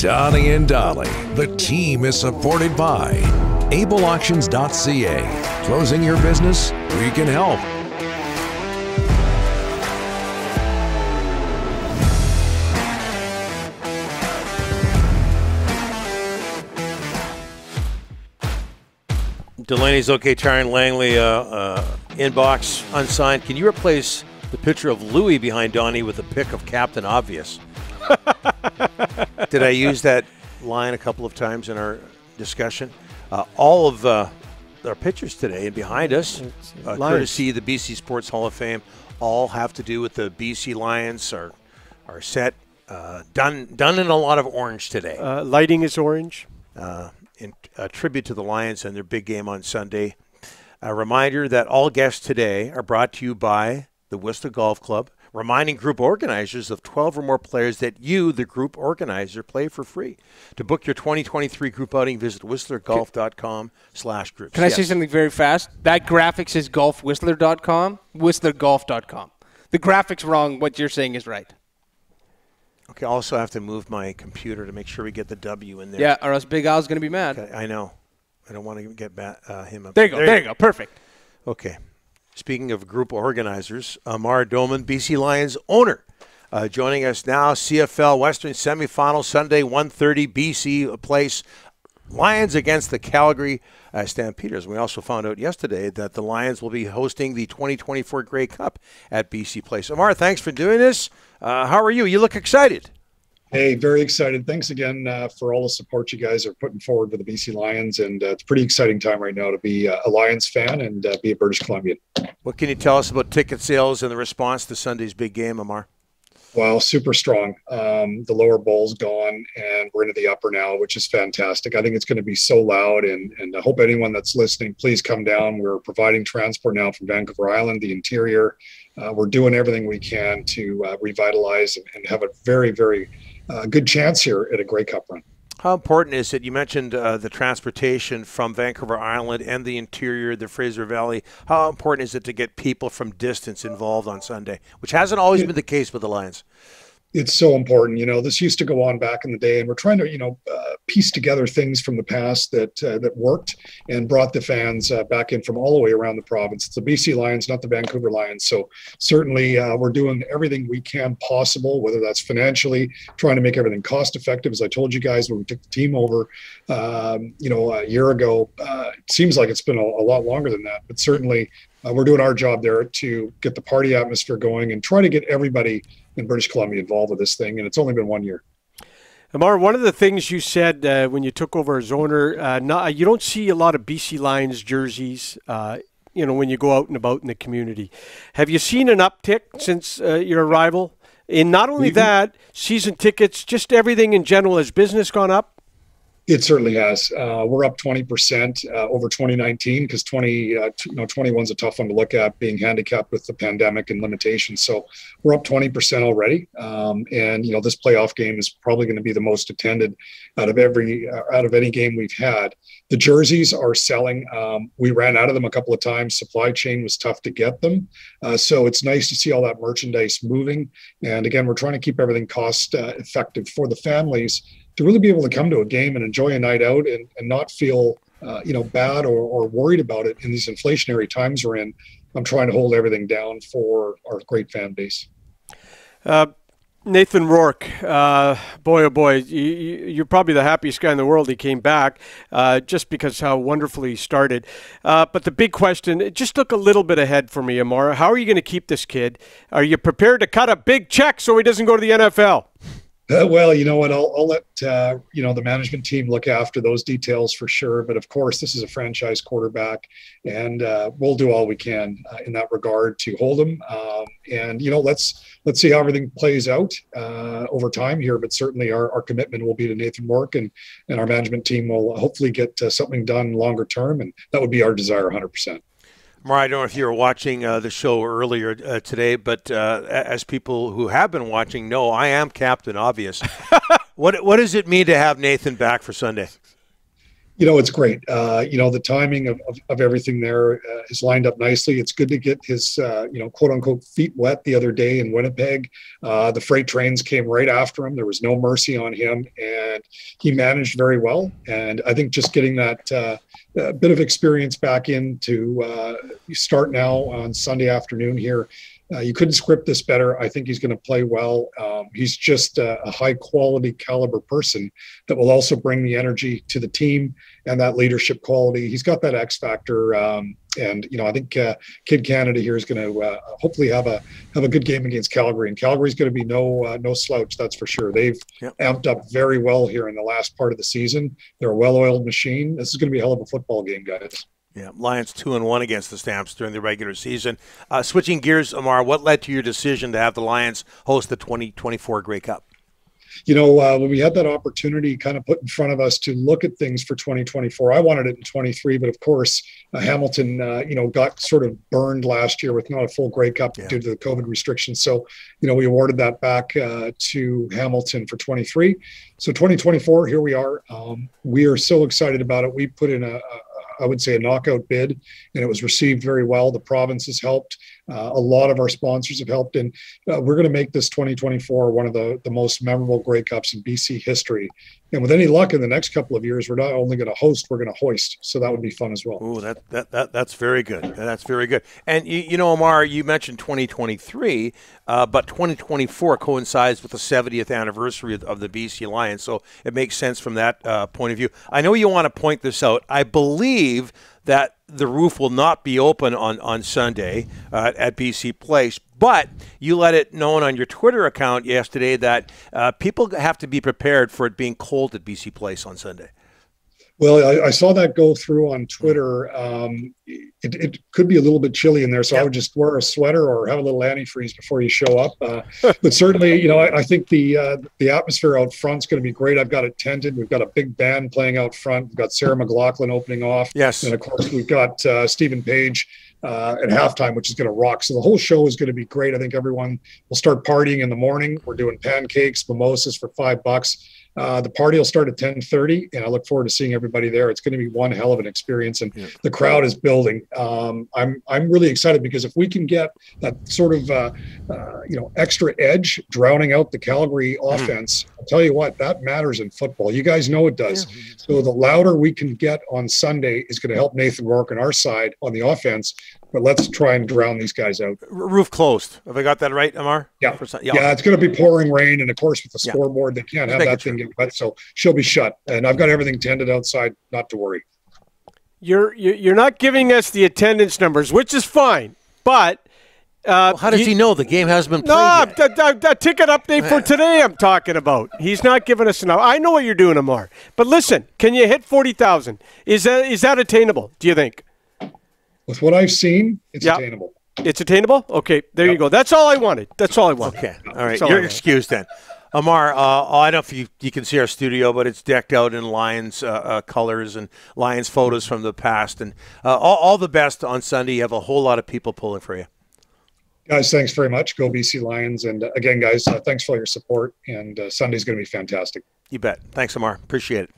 Donnie and Dhali. The team is supported by ableauctions.ca. Closing your business? We can help. Delaney's okay. Tyron Langley inbox unsigned. Can you replace the picture of Louis behind Donnie with a pic of Captain Obvious? Did I use that line a couple of times in our discussion? All of our pictures today and behind us, courtesy of the BC Sports Hall of Fame, all have to do with the BC Lions. Are set done in a lot of orange today. Lighting is orange. In tribute to the Lions and their big game on Sunday. A reminder that all guests today are brought to you by the Whistler Golf Club, reminding group organizers of 12 or more players that you, the group organizer, play for free. To book your 2023 group outing, visit whistlergolf.com/groups. Can I say something very fast? That graphics is golfwhistler.com, whistlergolf.com. The graphics wrong. What you're saying is right. Okay, I also have to move my computer to make sure we get the W in there. Yeah, or else Big Al's going to be mad. Okay, I know. I don't want to get him up. There you go. There you go. Perfect. Okay. Speaking of group organizers, Amar Doman, BC Lions owner, joining us now. CFL Western semifinal Sunday, 1:30 BC Place. Lions against the Calgary Stampeders. We also found out yesterday that the Lions will be hosting the 2024 Grey Cup at BC Place. Amar, thanks for doing this. How are you? You look excited. Hey, very excited. Thanks again for all the support you guys are putting forward for the BC Lions. And it's a pretty exciting time right now to be a Lions fan and be a British Columbian. What can you tell us about ticket sales and the response to Sunday's big game, Amar? Well, super strong. The lower bowl's gone, and we're into the upper now, which is fantastic. I think it's going to be so loud, and I hope anyone that's listening, please come down. We're providing transport now from Vancouver Island, the interior. We're doing everything we can to revitalize and have a very, very good chance here at a Grey Cup run. How important is it? You mentioned the transportation from Vancouver Island and the interior, the Fraser Valley. How important is it to get people from distance involved on Sunday, which hasn't always been the case with the Lions? It's so important. You know, this used to go on back in the day, and we're trying to, piece together things from the past that worked and brought the fans back in from all the way around the province. It's the BC Lions, not the Vancouver Lions. So certainly we're doing everything we can possible, whether that's financially, trying to make everything cost effective. As I told you guys when we took the team over, a year ago, it seems like it's been a lot longer than that, but certainly we're doing our job there to get the party atmosphere going and try to get everybody in British Columbia involved with this thing. And it's only been 1 year. Amar, one of the things you said when you took over as owner, you don't see a lot of BC Lions jerseys, when you go out and about in the community. Have you seen an uptick since your arrival? And not only that, season tickets, just everything in general, has business gone up? It certainly has. We're up 20% over 2019 because 21's a tough one to look at, being handicapped with the pandemic and limitations. So we're up 20% already. And this playoff game is probably going to be the most attended out of any game we've had. The jerseys are selling. We ran out of them a couple of times. Supply chain was tough to get them. So it's nice to see all that merchandise moving. And again, we're trying to keep everything cost effective for the families to really be able to come to a game and enjoy a night out and not feel, bad or worried about it in these inflationary times we're in. I'm trying to hold everything down for our great fan base. Nathan Rourke, boy, oh boy, you're probably the happiest guy in the world. He came back just because how wonderfully he started. But the big question, just look a little bit ahead for me, Amar. How are you going to keep this kid? Are you prepared to cut a big check so he doesn't go to the NFL? Well, you know what? I'll let the management team look after those details for sure. But of course, this is a franchise quarterback, and we'll do all we can in that regard to hold him. And let's see how everything plays out over time here. But certainly, our commitment will be to Nathan Rourke, and our management team will hopefully get something done longer term, and that would be our desire, 100%. Mar, I don't know if you were watching the show earlier today, but as people who have been watching know, I am Captain Obvious. What does it mean to have Nathan back for Sunday? It's great. The timing of everything there is lined up nicely. It's good to get his, quote unquote, feet wet the other day in Winnipeg. The freight trains came right after him. There was no mercy on him, and he managed very well. And I think just getting that bit of experience back in to start now on Sunday afternoon here. You couldn't script this better. I think he's going to play well. He's just a high quality caliber person that will also bring the energy to the team and that leadership quality. He's got that X factor. I think Kid Canada here is going to hopefully have a good game against Calgary. And Calgary's going to be no slouch, that's for sure. They've amped up very well here in the last part of the season. They're a well-oiled machine. This is going to be a hell of a football game, guys. Yeah, Lions 2-1 against the Stamps during the regular season. Switching gears, Amar, what led to your decision to have the Lions host the 2024 Grey Cup? When we had that opportunity kind of put in front of us to look at things for 2024, I wanted it in 23, but of course, Hamilton, got sort of burned last year with not a full Grey Cup due to the COVID restrictions. So, we awarded that back to Hamilton for 23. So 2024, here we are. We are so excited about it. We put in I would say a knockout bid, and it was received very well. The province has helped. A lot of our sponsors have helped, and we're going to make this 2024 one of the most memorable Grey Cups in BC history. And with any luck in the next couple of years, we're not only going to host, we're going to hoist. So that would be fun as well. Ooh, that's very good. That's very good. And Amar, you mentioned 2023, but 2024 coincides with the 70th anniversary of the BC Lions, so it makes sense from that point of view. I know you want to point this out. I believe that the roof will not be open on Sunday at BC Place, but you let it known on your Twitter account yesterday that people have to be prepared for it being cold at BC Place on Sunday. Well, I saw that go through on Twitter. It could be a little bit chilly in there, so I would just wear a sweater or have a little antifreeze before you show up. But certainly, I think the atmosphere out front is going to be great. I've got it tented. We've got a big band playing out front. We've got Sarah McLachlan opening off. Yes. And, of course, we've got Stephen Page at halftime, which is going to rock. So the whole show is going to be great. I think everyone will start partying in the morning. We're doing pancakes, mimosas for $5. The party will start at 10:30, and I look forward to seeing everybody there. It's going to be one hell of an experience, and the crowd is building. I'm really excited because if we can get that sort of extra edge, drowning out the Calgary offense, I'll tell you what, that matters in football. You guys know it does. Yeah. So the louder we can get on Sunday is going to help Nathan Rourke on our side on the offense. But let's try and drown these guys out. Roof closed. Have I got that right, Amar? Yeah. Yeah, it's going to be pouring rain. And, of course, with the scoreboard, they can't have that thing get wet. So she'll be shut. And I've got everything tended outside, not to worry. You're not giving us the attendance numbers, which is fine. But how does he know the game hasn't been played yet? The ticket update for today I'm talking about. He's not giving us enough. I know what you're doing, Amar. But listen, can you hit 40,000? Is that attainable, do you think? With what I've seen, it's attainable. It's attainable? Okay, there you go. That's all I wanted. Okay, all right. You're excused then. Amar, I don't know if you can see our studio, but it's decked out in Lions colors and Lions photos from the past. And all the best on Sunday. You have a whole lot of people pulling for you. Guys, thanks very much. Go BC Lions. And again, guys, thanks for all your support. And Sunday's going to be fantastic. You bet. Thanks, Amar. Appreciate it.